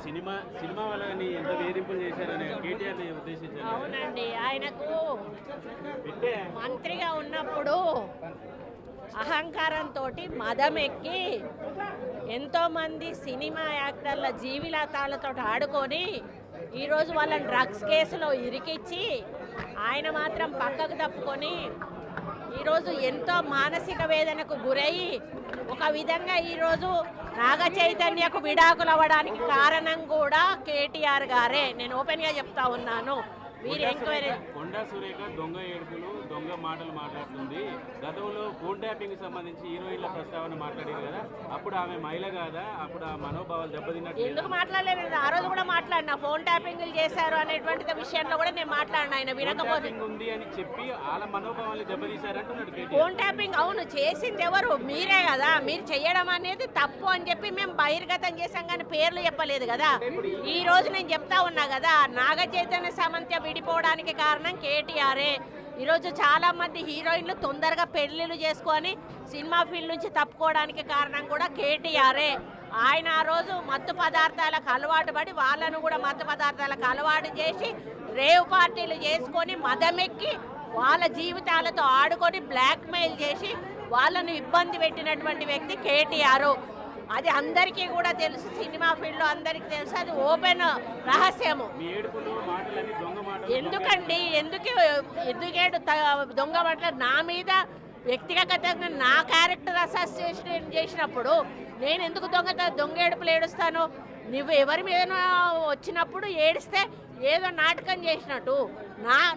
Cinema వాళ్ళని ఎంత వేధింపులు చేశారని కేటీఆర్ ఉద్దేశించారు. అవునండి, ఆయనకు మంత్రిగా ఉన్నప్పుడు అహంకారంతో మదం ఎక్కి ఎంతోమంది సినిమా యాక్టర్ల జీవితాలతో ఆడుకొని ఈరోజు వాళ్ళని డ్రగ్స్ కేసులో ఇరికిచ్చి ఆయన మాత్రం పక్కకు తప్పుకొని ఈరోజు ఎంతో మానసిక వేదనకు గురయ్యి ఒక విధంగా ఈరోజు నాగ చైతన్యకు విడాకులు అవ్వడానికి కారణం కూడా కేటీఆర్ గారే. నేను ఓపెన్గా చెప్తా ఉన్నాను. మీరు ఎంక్వైరీ కొండా సురేఖ దొంగ ఏడుపులు దొంగ మాటలు మాట్లాడుతుంది. గతంలో ఫోన్ ట్యాపింగ్ సంబంధించి హీరోయిన్ల ప్రస్తావన మాట్లాడారు కదా, అప్పుడు ఆమె మహిళ కాదా? అప్పుడు ఆ మనోభావాలు దెబ్బతిన్నట్టు ఎందుకు మాట్లాడలేదు? ఆ రోజు కూడా మాట్లాడినా, ఫోన్ ట్యాపింగ్లు చేశారు అనేటువంటి విషయంలో కూడా నేను మాట్లాడినా. ఆయన వినకపోతే ఉంది అని చెప్పి వాళ్ళ మనోభావాలు దెబ్బతీశారంటున్నాడు. ఫోన్ ట్యాపింగ్ అవును చేసింది ఎవరు? మీరే కదా. మీరు చేయడం అనేది తప్పు అని చెప్పి మేము బహిర్గతం చేసాం, కానీ పేర్లు చెప్పలేదు కదా. ఈ రోజు నేను చెప్తా ఉన్నా కదా, నాగ చైతన్య సమంత విడిపోవడానికి కారణం కేటీఆరే. ఈరోజు చాలా మంది హీరోయిన్లు తొందరగా పెళ్లిళ్ళు చేసుకొని సినిమా ఫీల్డ్ నుంచి తప్పుకోవడానికి కారణం కూడా కేటీఆరే. ఆయన ఆ రోజు మత్తు పదార్థాలకు అలవాటు పడి వాళ్ళను కూడా మత్తు పదార్థాలకు అలవాటు చేసి రేవ్ పార్టీలు చేసుకొని మదమెక్కి వాళ్ళ జీవితాలతో ఆడుకొని బ్లాక్మెయిల్ చేసి వాళ్ళను ఇబ్బంది పెట్టినటువంటి వ్యక్తి కేటీఆర్. అది అందరికీ కూడా తెలుసు, సినిమా ఫీల్డ్లో అందరికీ తెలుసు, అది ఓపెన్ రహస్యము. ఎందుకండి ఎందుకేడు దొంగ మాటలు నా మీద వ్యక్తిగతంగా నా క్యారెక్టర్ అసోసియేషన్ చేసినప్పుడు నేను ఎందుకు దొంగ ఏడుపులు ఏడుస్తాను? నువ్వు ఎవరి మీద వచ్చినప్పుడు ఏడిస్తే ఏదో నాటకం చేసినట్టు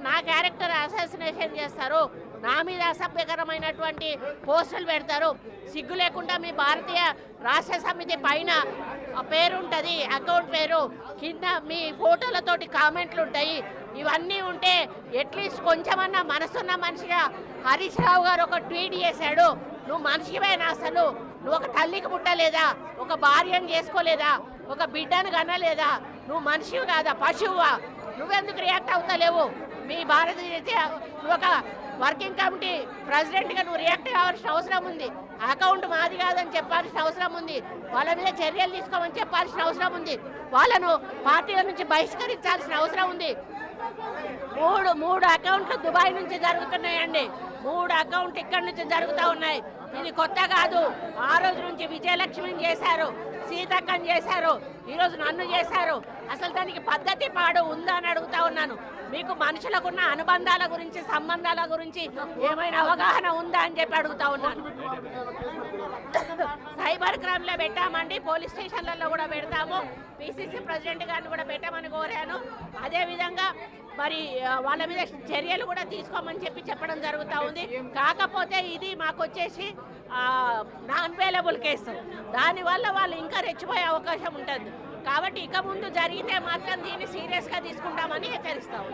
నా క్యారెక్టర్ అసాసినేషన్ చేస్తారు, నా మీద అసభ్యకరమైనటువంటి పోస్టులు పెడతారు. సిగ్గు లేకుండా మీ భారతీయ రాష్ట్ర సమితి పైన పేరు ఉంటుంది, అకౌంట్ పేరు, కింద మీ ఫోటోలతోటి కామెంట్లు ఉంటాయి. ఇవన్నీ ఉంటే అట్లీస్ట్ కొంచెమన్నా మనసున్న మనిషిగా హరీష్ రావు గారు ఒక ట్వీట్ చేశాడు, నువ్వు మనిషివేనా? అసలు నువ్వు ఒక తల్లికి పుట్టలేదా? ఒక భార్యను చేసుకోలేదా? ఒక బిడ్డను కనలేదా? నువ్వు మనిషివి కాదా? పశువువా? నువ్వెందుకు రియాక్ట్ అవుతలేవు? మీ భారతదేశ నువ్వు ఒక వర్కింగ్ కమిటీ ప్రెసిడెంట్గా నువ్వు రియాక్ట్ కావాల్సిన అవసరం ఉంది. అకౌంట్ మాది కాదని చెప్పాల్సిన అవసరం ఉంది. వాళ్ళ మీద చర్యలు తీసుకోమని చెప్పాల్సిన అవసరం ఉంది. వాళ్ళను పార్టీల నుంచి బహిష్కరించాల్సిన అవసరం ఉంది. మూడు అకౌంట్లు దుబాయ్ నుంచి జరుగుతున్నాయండి. 3 అకౌంట్లు ఇక్కడి నుంచి జరుగుతూ ఉన్నాయి. ఇది కొత్త కాదు. ఆ రోజు నుంచి విజయలక్ష్మిని చేశారు, సీతక్కని చేశారు, ఈరోజు నన్ను చేశారు. అసలు దానికి పద్ధతి పాడు ఉందా అని అడుగుతా ఉన్నాను. మీకు మనుషులకున్న అనుబంధాల గురించి, సంబంధాల గురించి ఏమైనా అవగాహన ఉందా అని చెప్పి అడుగుతా ఉన్నాను. సైబర్ క్రైమ్లో పెట్టామండి, పోలీస్ స్టేషన్లలో కూడా పెడతాము. పిసిసి ప్రెసిడెంట్ గారిని కూడా పెట్టామని కోరాను. అదేవిధంగా మరి వాళ్ళ మీద చర్యలు కూడా తీసుకోమని చెప్పడం జరుగుతూ ఉంది. కాకపోతే ఇది మాకు వచ్చేసి నాన్ అవైలబుల్ కేసు, దానివల్ల వాళ్ళు ఇంకా రెచ్చిపోయే అవకాశం ఉంటుంది. కాబట్టి ఇక ముందు జరిగితే మాత్రం దీన్ని సీరియస్గా తీసుకుంటామని హెచ్చరిస్తాము.